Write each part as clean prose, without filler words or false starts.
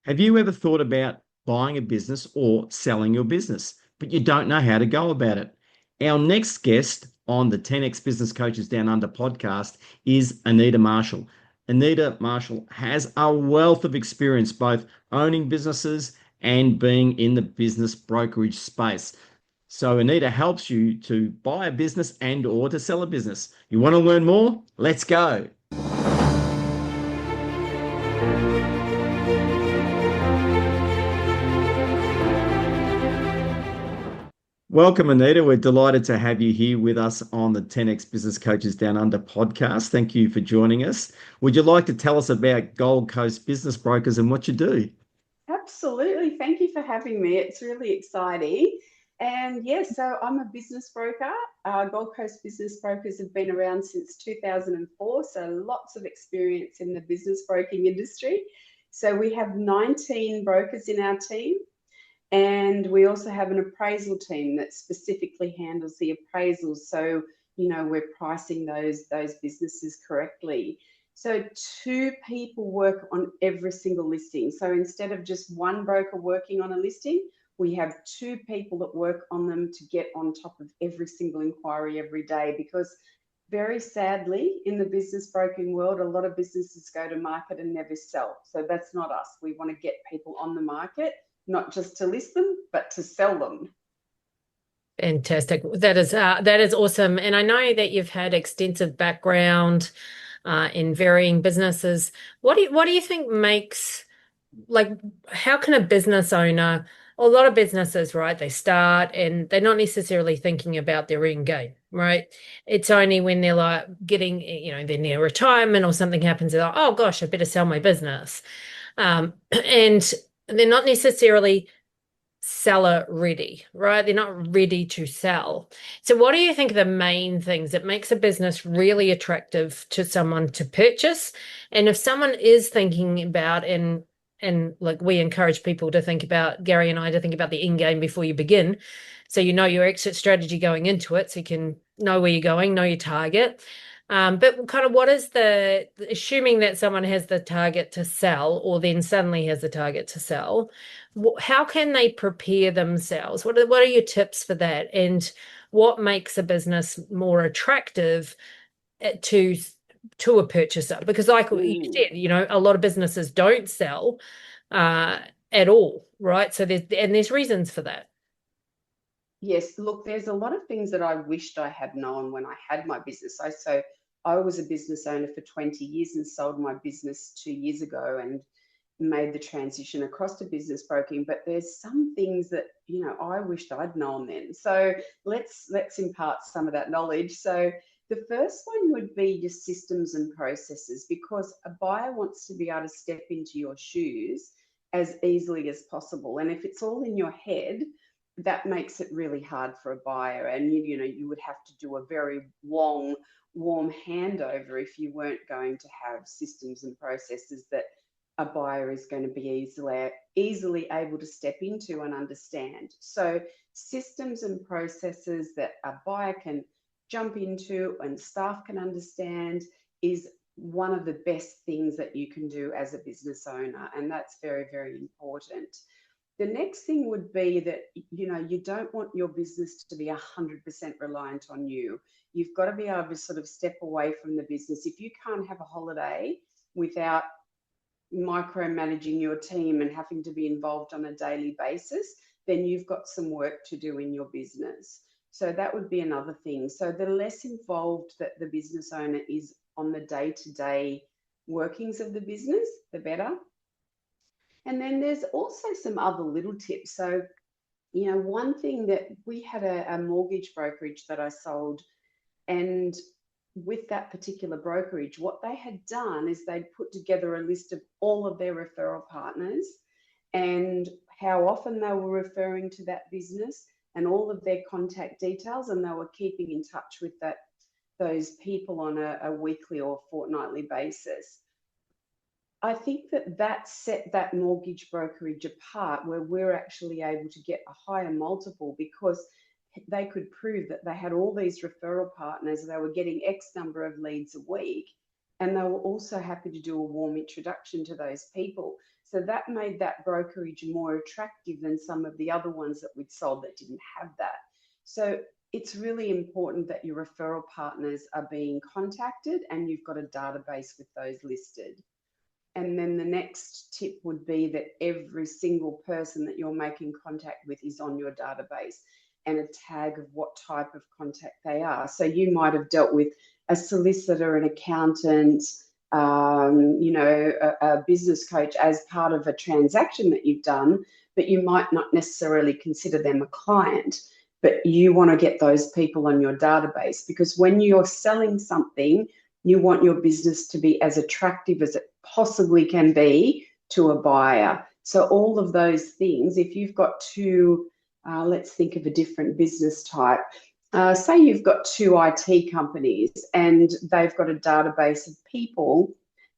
Have you ever thought about buying a business or selling your business, but you don't know how to go about it? Our next guest on the 10X Business Coaches Down Under podcast is Anita Marshall. Anita Marshall has a wealth of experience both owning businesses and being in the business brokerage space. So Anita helps you to buy a business and or to sell a business. You want to learn more? Let's go. Welcome, Anita. We're delighted to have you here with us on the 10X Business Coaches Down Under podcast. Thank you for joining us. Would you like to tell us about Gold Coast Business Brokers and what you do? Absolutely. Thank you for having me. It's really exciting. And yes, so I'm a business broker. Gold Coast Business Brokers have been around since 2004, so lots of experience in the business broking industry. So we have 19 brokers in our team. And we also have an appraisal team that specifically handles the appraisals. So, we're pricing those businesses correctly. So 2 people work on every single listing. So instead of just one broker working on a listing, we have 2 people that work on them to get on top of every single inquiry every day, because very sadly, in the business broking world, a lot of businesses go to market and never sell. So that's not us. We want to get people on the market, not just to list them, but to sell them. Fantastic. That is awesome. And I know that you've had extensive background in varying businesses. What do you think makes, how can a business owner, a lot of businesses, right, they start and they're not necessarily thinking about their end game, right? It's only when they're like getting, they're near retirement or something happens, they're like, oh gosh, I better sell my business. And they're not necessarily seller ready, right? They're not ready to sell. So what do you think are the main things that makes a business really attractive to someone to purchase? And if someone is thinking about, and like we encourage people to think about, Gary and I, to think about the end game before you begin. So you know your exit strategy going into it, so you can know where you're going, know your target. But kind of what is assuming that someone has the target to sell or then suddenly has the target to sell, how can they prepare themselves? What are your tips for that? And what makes a business more attractive to a purchaser? Because like you said, a lot of businesses don't sell at all, right? So there's reasons for that. Yes, look, there's a lot of things that I wished I had known when I had my business. So I was a business owner for 20 years and sold my business 2 years ago and made the transition across to business broking. But there's some things that, I wished I'd known then. So let's impart some of that knowledge. So the first one would be your systems and processes, because a buyer wants to be able to step into your shoes as easily as possible. And if it's all in your head, that makes it really hard for a buyer. And, you would have to do a very long, warm handover if you weren't going to have systems and processes that a buyer is going to be easily able to step into and understand. So systems and processes that a buyer can jump into and staff can understand is one of the best things that you can do as a business owner. And that's very, very important. The next thing would be that, you don't want your business to be 100% reliant on you. You've got to be able to sort of step away from the business. If you can't have a holiday without micromanaging your team and having to be involved on a daily basis, then you've got some work to do in your business. So that would be another thing. So the less involved that the business owner is on the day-to-day workings of the business, the better. And then there's also some other little tips. So, one thing that we had a mortgage brokerage that I sold, and with that particular brokerage, what they had done is they'd put together a list of all of their referral partners and how often they were referring to that business and all of their contact details, and they were keeping in touch with those people on a weekly or fortnightly basis. I think that set that mortgage brokerage apart, where we're actually able to get a higher multiple because they could prove that they had all these referral partners, they were getting X number of leads a week, and they were also happy to do a warm introduction to those people. So that made that brokerage more attractive than some of the other ones that we'd sold that didn't have that. So it's really important that your referral partners are being contacted and you've got a database with those listed. And then the next tip would be that every single person that you're making contact with is on your database and a tag of what type of contact they are. So you might have dealt with a solicitor, an accountant, a business coach as part of a transaction that you've done, but you might not necessarily consider them a client. But you want to get those people on your database, because when you're selling something, you want your business to be as attractive as it possibly can be to a buyer. So all of those things, if you've got two, let's think of a different business type. Say you've got two IT companies and they've got a database of people,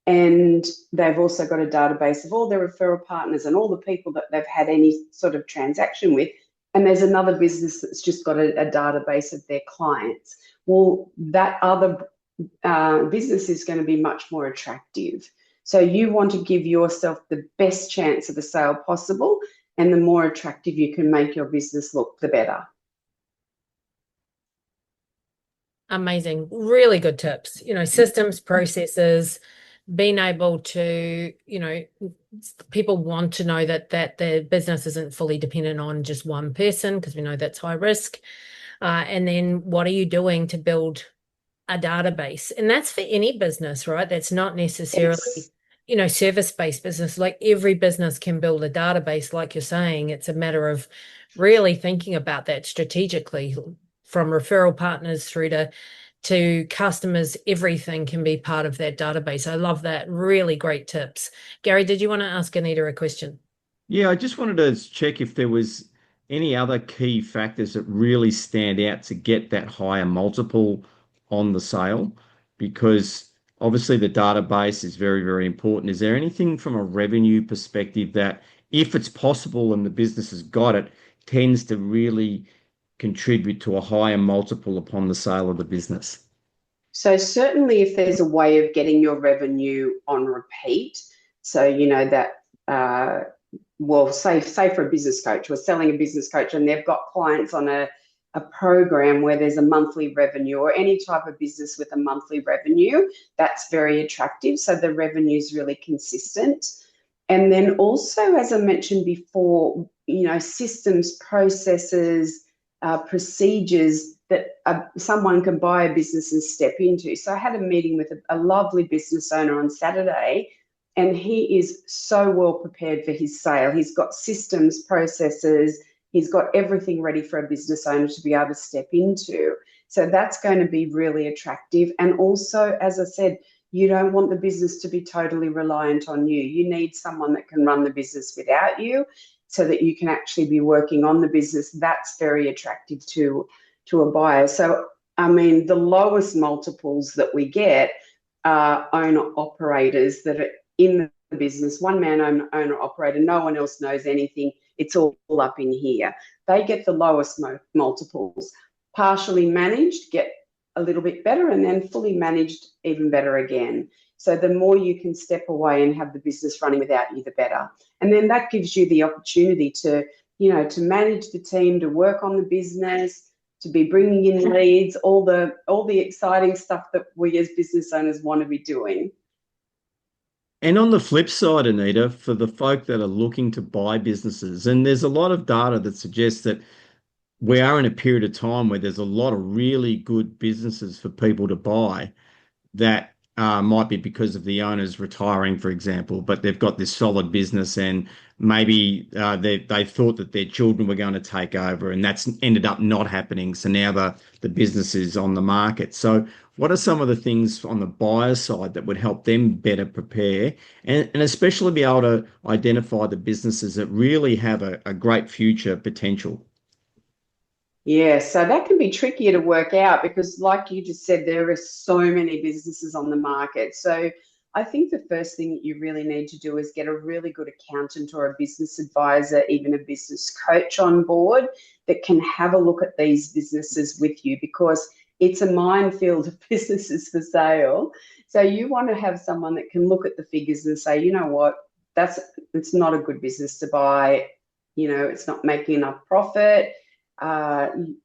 and they've also got a database of all their referral partners and all the people that they've had any sort of transaction with. And there's another business that's just got a database of their clients. Well, that other business is going to be much more attractive. So you want to give yourself the best chance of a sale possible, and the more attractive you can make your business look, the better. Amazing. Really good tips. Systems, processes, being able to, people want to know that their business isn't fully dependent on just one person, because we know that's high risk. And then what are you doing to build a database? And that's for any business, right? That's not necessarily, service-based business. Like every business can build a database, like you're saying. It's a matter of really thinking about that strategically, from referral partners through to customers. Everything can be part of that database. I love that. Really great tips. Gary, did you want to ask Anita a question? Yeah, I just wanted to check if there was any other key factors that really stand out to get that higher multiple on the sale, because obviously the database is very, very important. Is there anything from a revenue perspective that, if it's possible and the business has got it, tends to really contribute to a higher multiple upon the sale of the business? So certainly if there's a way of getting your revenue on repeat, so that say for a business coach, we're selling a business coach and they've got clients on a program where there's a monthly revenue, or any type of business with a monthly revenue, that's very attractive. So the revenue is really consistent. And then also, as I mentioned before, systems, processes, procedures that someone can buy a business and step into. So I had a meeting with a lovely business owner on Saturday, and he is so well prepared for his sale. He's got systems, processes, he's got everything ready for a business owner to be able to step into. So that's going to be really attractive. And also, as I said, you don't want the business to be totally reliant on you. You need someone that can run the business without you, so that you can actually be working on the business. That's very attractive to a buyer. So, the lowest multiples that we get are owner-operators that are in the business, one-man owner-operator, no one else knows anything. It's all up in here. They get the lowest multiples. Partially managed get a little bit better, and then fully managed even better again. So the more you can step away and have the business running without you, the better. And then that gives you the opportunity to manage the team, to work on the business, to be bringing in leads, all the exciting stuff that we as business owners want to be doing. And on the flip side, Anita, for the folk that are looking to buy businesses, and there's a lot of data that suggests that we are in a period of time where there's a lot of really good businesses for people to buy that might be because of the owners retiring, for example, but they've got this solid business, and maybe they thought that their children were going to take over, and that's ended up not happening. So now the business is on the market. So what are some of the things on the buyer side that would help them better prepare and especially be able to identify the businesses that really have a great future potential? Yeah, so that can be trickier to work out because, like you just said, there are so many businesses on the market. So I think the first thing that you really need to do is get a really good accountant or a business advisor, even a business coach on board that can have a look at these businesses with you, because it's a minefield of businesses for sale. So you want to have someone that can look at the figures and say, you know what, it's not a good business to buy. It's not making enough profit.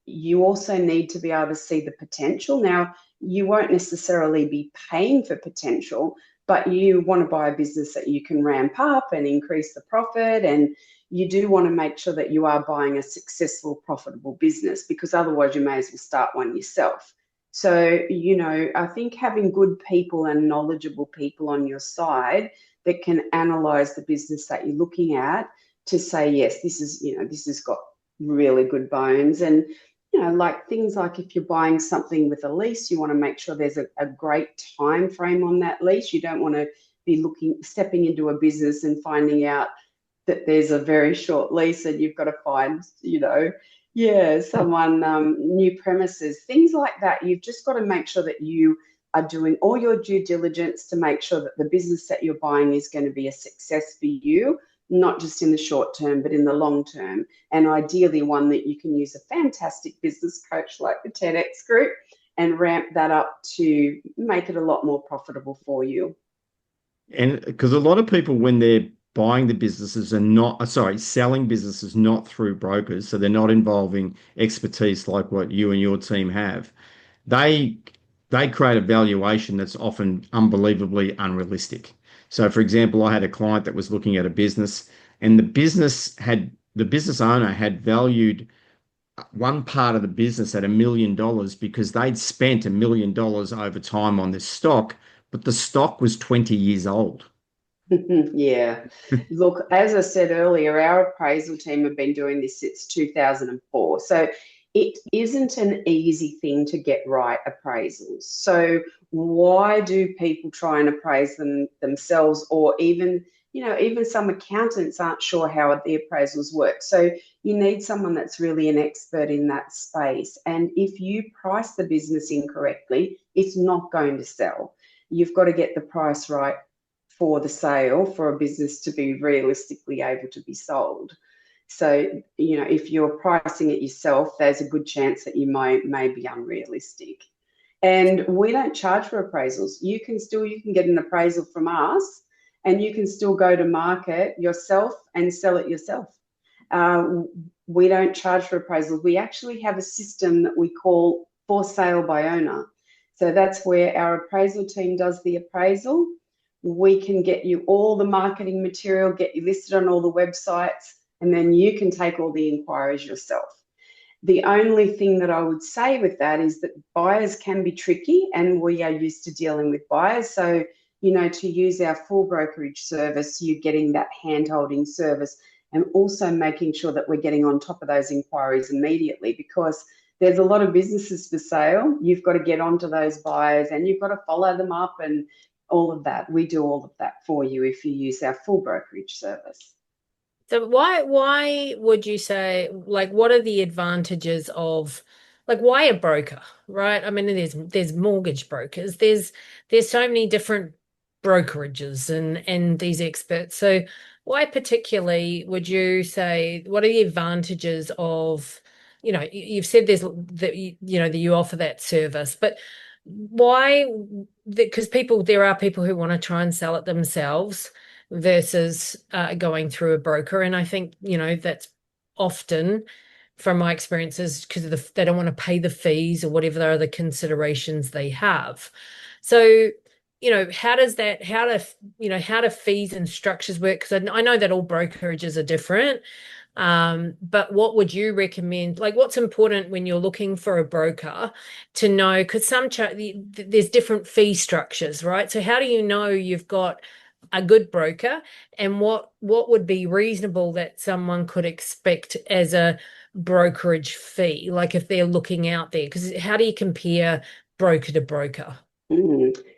You also need to be able to see the potential. Now, you won't necessarily be paying for potential, but you want to buy a business that you can ramp up and increase the profit. And you do want to make sure that you are buying a successful, profitable business, because otherwise you may as well start one yourself. So, I think having good people and knowledgeable people on your side that can analyze the business that you're looking at to say, yes, this has got really good bones. And like things like if you're buying something with a lease, you want to make sure there's a great time frame on that lease. You don't want to be stepping into a business and finding out that there's a very short lease and you've got to find, someone, new premises, things like that. You've just got to make sure that you are doing all your due diligence to make sure that the business that you're buying is going to be a success for you, not just in the short term, but in the long term. And ideally one that you can use a fantastic business coach like the 10X group and ramp that up to make it a lot more profitable for you. And because a lot of people, when they're buying the businesses and selling businesses not through brokers, so they're not involving expertise like what you and your team have, they create a valuation that's often unbelievably unrealistic. So, for example, I had a client that was looking at a business, and the business owner had valued one part of the business at $1 million because they'd spent $1 million over time on this stock, but the stock was 20 years old. Yeah. Look, as I said earlier, our appraisal team have been doing this since 2004. So it isn't an easy thing to get right, appraisals. So why do people try and appraise them themselves, or even some accountants aren't sure how the appraisals work. So you need someone that's really an expert in that space. And if you price the business incorrectly, it's not going to sell. You've got to get the price right for the sale for a business to be realistically able to be sold. So, if you're pricing it yourself, there's a good chance that you may be unrealistic. And we don't charge for appraisals. You can get an appraisal from us, and you can still go to market yourself and sell it yourself. We don't charge for appraisals. We actually have a system that we call for sale by owner. So that's where our appraisal team does the appraisal. We can get you all the marketing material, get you listed on all the websites, and then you can take all the inquiries yourself. The only thing that I would say with that is that buyers can be tricky, and we are used to dealing with buyers. So, to use our full brokerage service, you're getting that hand-holding service, and also making sure that we're getting on top of those inquiries immediately, because there's a lot of businesses for sale. You've got to get onto those buyers and you've got to follow them up and all of that. We do all of that for you if you use our full brokerage service. So why would you say, what are the advantages of, why a broker, right? I mean, there's mortgage brokers, there's so many different brokerages and these experts. So why particularly would you say, what are the advantages of, you've said there's that you offer that service, but why? Because there are people who want to try and sell it themselves versus going through a broker. And I think, that's often, from my experiences, because they don't want to pay the fees or whatever other considerations they have. So, how do fees and structures work? Because I know that all brokerages are different. But what would you recommend? What's important when you're looking for a broker to know? Because there's different fee structures, right? So how do you know you've got a good broker, and what would be reasonable that someone could expect as a brokerage fee, if they're looking out there? Because how do you compare broker to broker?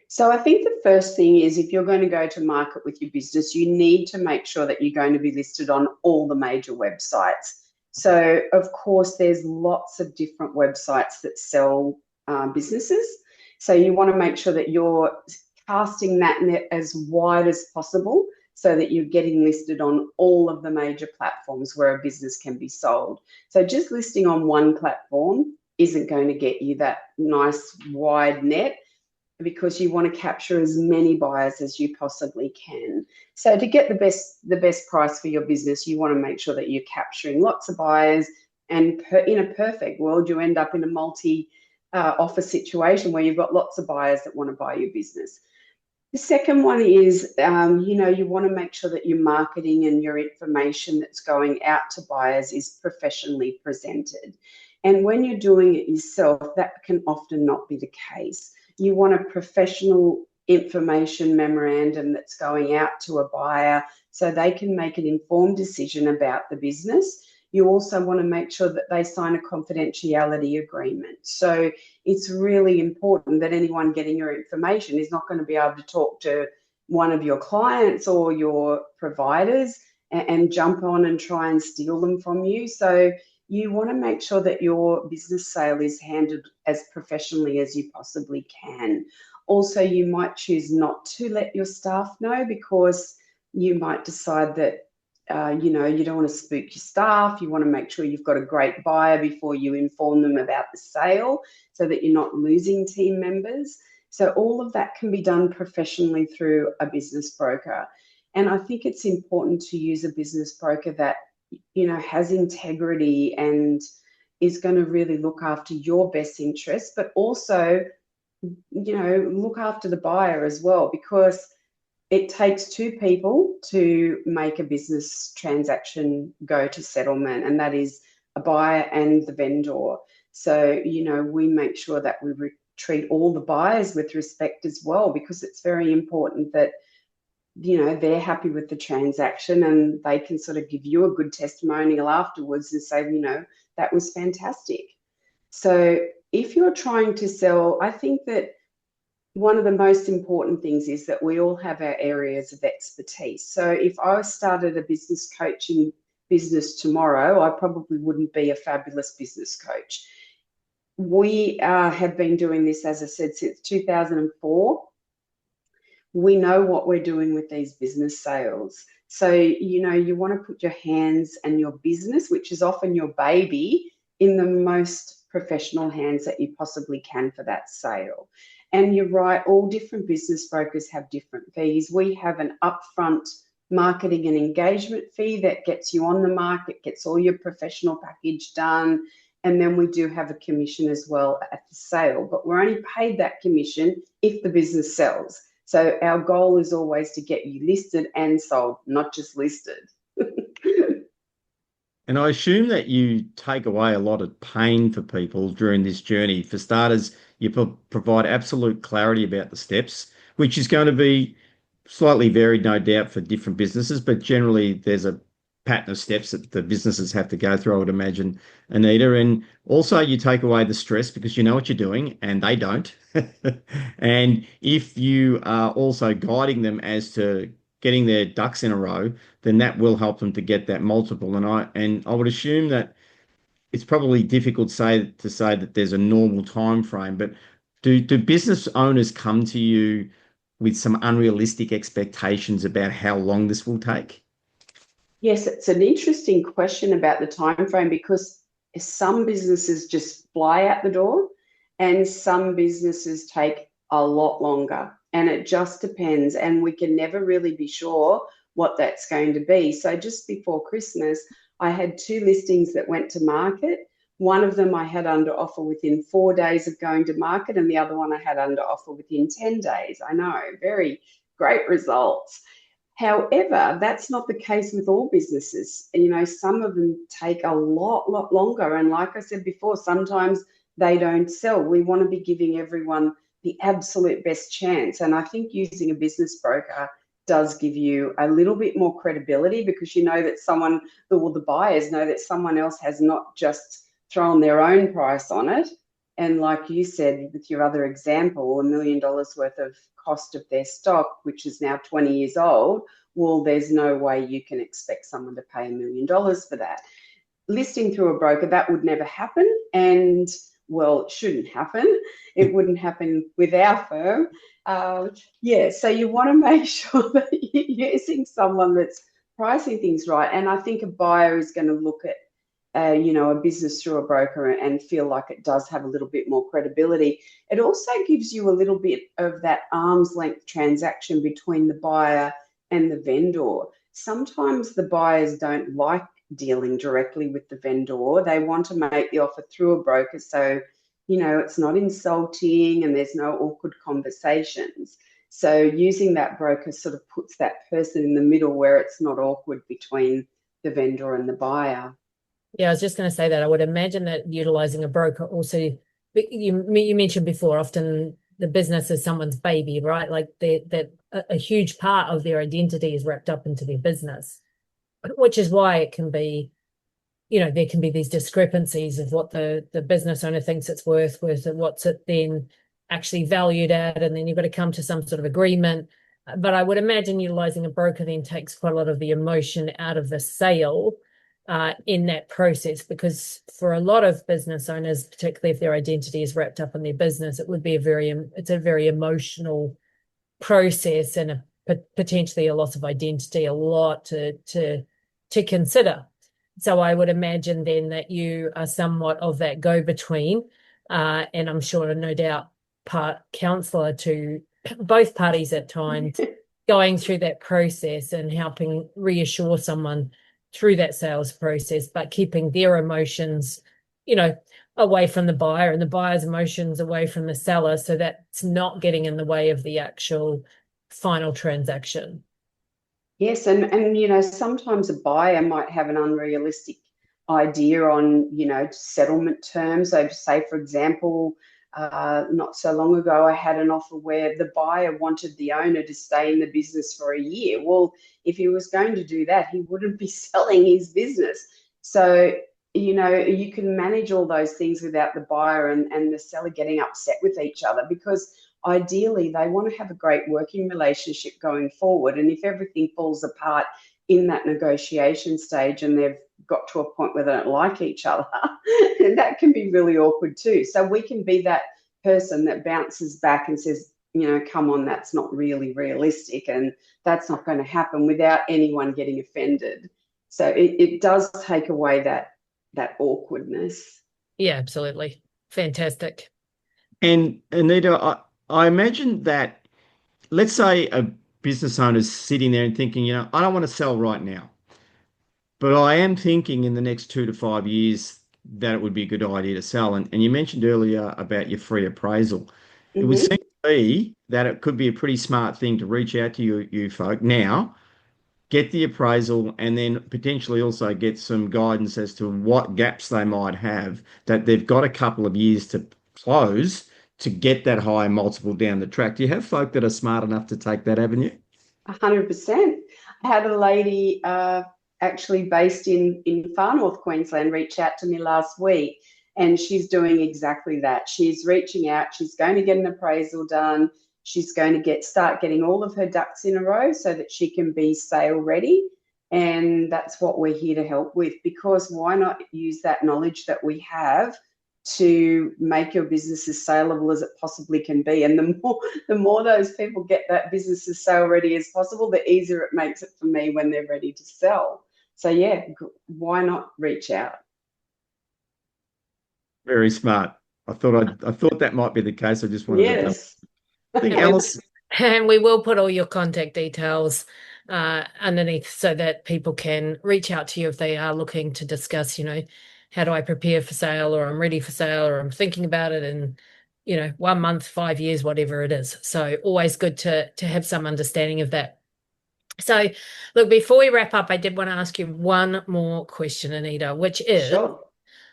So I think the first thing is, if you're going to go to market with your business, you need to make sure that you're going to be listed on all the major websites. So, of course, there's lots of different websites that sell businesses. So you want to make sure that you're casting that net as wide as possible so that you're getting listed on all of the major platforms where a business can be sold. So just listing on one platform isn't going to get you that nice wide net. because you want to capture as many buyers as you possibly can. So to get the best price for your business, you want to make sure that you're capturing lots of buyers. And in a perfect world, you end up in a multi-offer situation where you've got lots of buyers that want to buy your business. The second one is, you want to make sure that your marketing and your information that's going out to buyers is professionally presented. And when you're doing it yourself, that can often not be the case. You want a professional information memorandum that's going out to a buyer so they can make an informed decision about the business. You also want to make sure that they sign a confidentiality agreement. So it's really important that anyone getting your information is not going to be able to talk to one of your clients or your providers and jump on and try and steal them from you. So you want to make sure that your business sale is handled as professionally as you possibly can. Also, you might choose not to let your staff know because you might decide that you don't want to spook your staff. You want to make sure you've got a great buyer before you inform them about the sale so that you're not losing team members. So all of that can be done professionally through a business broker. And I think it's important to use a business broker that, has integrity and is going to really look after your best interests, but also, look after the buyer as well, because it takes two people to make a business transaction go to settlement, and that is a buyer and the vendor. So, we make sure that we treat all the buyers with respect as well, because it's very important that, they're happy with the transaction and they can sort of give you a good testimonial afterwards and say, that was fantastic. So if you're trying to sell, I think that one of the most important things is that we all have our areas of expertise. So if I started a business coaching business tomorrow, I probably wouldn't be a fabulous business coach. We have been doing this, as I said, since 2004. We know what we're doing with these business sales. So, you want to put your hands and your business, which is often your baby, in the most professional hands that you possibly can for that sale. And you're right, all different business brokers have different fees. We have an upfront marketing and engagement fee that gets you on the market, gets all your professional package done. And then we do have a commission as well at the sale, but we're only paid that commission if the business sells. So our goal is always to get you listed and sold, not just listed. And I assume that you take away a lot of pain for people during this journey. For starters, you provide absolute clarity about the steps, which is going to be slightly varied, no doubt, for different businesses, but generally there's a pattern of steps that the businesses have to go through, I would imagine, Anita. And also you take away the stress because you know what you're doing and they don't. And if you are also guiding them as to getting their ducks in a row, then that will help them to get that multiple. And I would assume that it's probably difficult to say that there's a normal time frame, but do business owners come to you with some unrealistic expectations about how long this will take? Yes, it's an interesting question about the time frame, because some businesses just fly out the door and some businesses take a lot longer, and it just depends, and we can never really be sure what that's going to be. So just before Christmas, I had 2 listings that went to market. One of them I had under offer within 4 days of going to market, and the other one I had under offer within 10 days. I know, very great results. However, that's not the case with all businesses. Some of them take a lot longer. And like I said before, sometimes they don't sell. We want to be giving everyone the absolute best chance. And I think using a business broker does give you a little bit more credibility, because you know that the buyers know that someone else has not just thrown their own price on it. And like you said, with your other example, $1 million worth of cost of their stock, which is now 20 years old, well, there's no way you can expect someone to pay $1 million for that. Listing through a broker, that would never happen. And, well, it shouldn't happen. It wouldn't happen with our firm. So you want to make sure that you're using someone that's pricing things right. And I think a buyer is going to look at a business through a broker and feel like it does have a little bit more credibility. It also gives you a little bit of that arm's length transaction between the buyer and the vendor. Sometimes the buyers don't like dealing directly with the vendor. They want to make the offer through a broker, so it's not insulting and there's no awkward conversations. So using that broker sort of puts that person in the middle where it's not awkward between the vendor and the buyer. Yeah, I was just going to say that. I would imagine that utilizing a broker also, you mentioned before, often the business is someone's baby, right? Like that a huge part of their identity is wrapped up into their business, which is why it can be, there can be these discrepancies of what the business owner thinks it's worth and what's it then actually valued at, and then you've got to come to some sort of agreement. But I would imagine utilizing a broker then takes quite a lot of the emotion out of the sale in that process, because for a lot of business owners, particularly if their identity is wrapped up in their business, it would be it's a very emotional process and potentially a loss of identity, a lot to consider. So I would imagine then that you are somewhat of that go-between, and I'm sure no doubt part counselor to both parties at times, going through that process and helping reassure someone through that sales process, but keeping their emotions, away from the buyer and the buyer's emotions away from the seller, so that's not getting in the way of the actual final transaction. Yes, and sometimes a buyer might have an unrealistic idea on settlement terms. So say, for example, not so long ago, I had an offer where the buyer wanted the owner to stay in the business for a year. Well, if he was going to do that, he wouldn't be selling his business. So, you can manage all those things without the buyer and the seller getting upset with each other, because ideally they want to have a great working relationship going forward. And if everything falls apart in that negotiation stage and they've got to a point where they don't like each other, that can be really awkward too. So we can be that person that bounces back and says, come on, that's not really realistic and that's not going to happen, without anyone getting offended. So it does take away that awkwardness. Yeah, absolutely. Fantastic. And Anita, I imagine that, let's say a business owner's sitting there and thinking, I don't want to sell right now, but I am thinking in the next 2 to 5 years that it would be a good idea to sell. And you mentioned earlier about your free appraisal. It would seem to me that it could be a pretty smart thing to reach out to you folk now, get the appraisal, and then potentially also get some guidance as to what gaps they might have that they've got a couple of years to close to get that higher multiple down the track. Do you have folk that are smart enough to take that avenue? 100%. I had a lady actually based in far north Queensland reach out to me last week, and she's doing exactly that. She's reaching out. She's going to get an appraisal done. She's going to start getting all of her ducks in a row so that she can be sale ready. And that's what we're here to help with, because why not use that knowledge that we have to make your business as saleable as it possibly can be? And the more those people get that business as sale ready as possible, the easier it makes it for me when they're ready to sell. So yeah, why not reach out? Very smart. I thought that might be the case. I just wanted to know. I think Alice. And we will put all your contact details underneath so that people can reach out to you if they are looking to discuss, how do I prepare for sale, or I'm ready for sale, or I'm thinking about it in, 1 month, 5 years, whatever it is. So always good to have some understanding of that. So look, before we wrap up, I did want to ask you one more question, Anita, which is, Sure.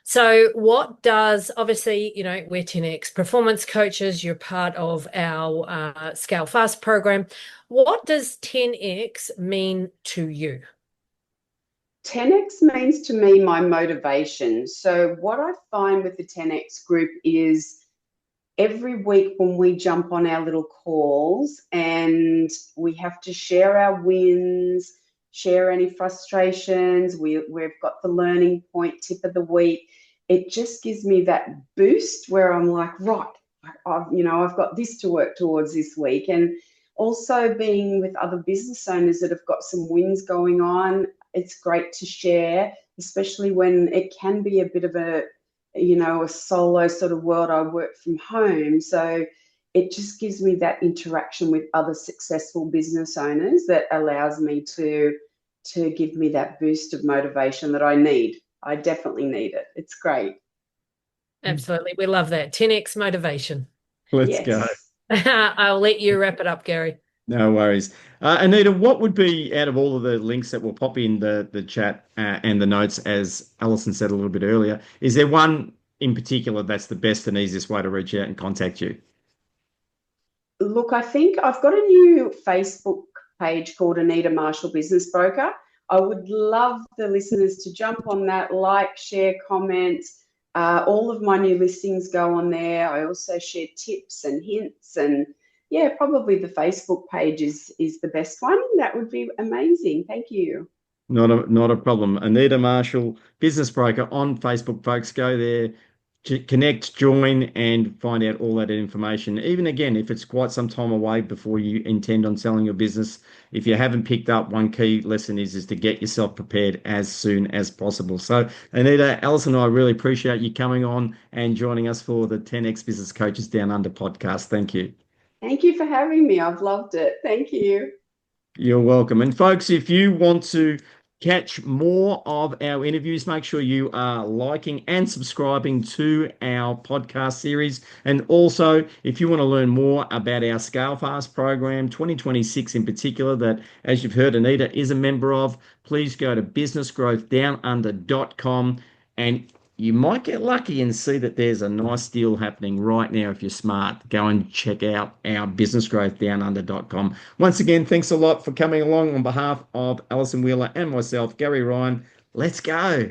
So what does, obviously, we're 10X performance coaches, you're part of our Scale Fast program. What does 10X mean to you? 10X means to me my motivation. So what I find with the 10X group is every week when we jump on our little calls and we have to share our wins, share any frustrations, we've got the learning point tip of the week. It just gives me that boost where I'm like, right, I've got this to work towards this week. And also being with other business owners that have got some wins going on, it's great to share, especially when it can be a bit of a, a solo sort of world. I work from home. So it just gives me that interaction with other successful business owners that allows me to give me that boost of motivation that I need. I definitely need it. It's great. Absolutely. We love that. 10x motivation. Let's go. Yes. I'll let you wrap it up, Gary. No worries. Anita, what would be, out of all of the links that will pop in the chat and the notes, as Alison said a little bit earlier, is there one in particular that's the best and easiest way to reach out and contact you? Look, I think I've got a new Facebook page called Anita Marshall Business Broker. I would love the listeners to jump on that, like, share, comment. All of my new listings go on there. I also share tips and hints, and yeah, probably the Facebook page is the best one. That would be amazing. Thank you. Not a problem. Anita Marshall, business broker on Facebook, folks. Go there, connect, join, and find out all that information. Even again, if it's quite some time away before you intend on selling your business, if you haven't picked up, one key lesson is to get yourself prepared as soon as possible. So, Anita, Alison and I really appreciate you coming on and joining us for the 10X Business Coaches Down Under podcast. Thank you. Thank you for having me. I've loved it. Thank you. You're welcome. And folks, if you want to catch more of our interviews, make sure you are liking and subscribing to our podcast series. And also, if you want to learn more about our Scale Fast program, 2026 in particular, that, as you've heard, Anita is a member of, please go to businessgrowthdownunder.com, and you might get lucky and see that there's a nice deal happening right now. If you're smart, go and check out our businessgrowthdownunder.com. Once again, thanks a lot for coming along. On behalf of Alison Wheeler and myself, Gary Ryan, let's go.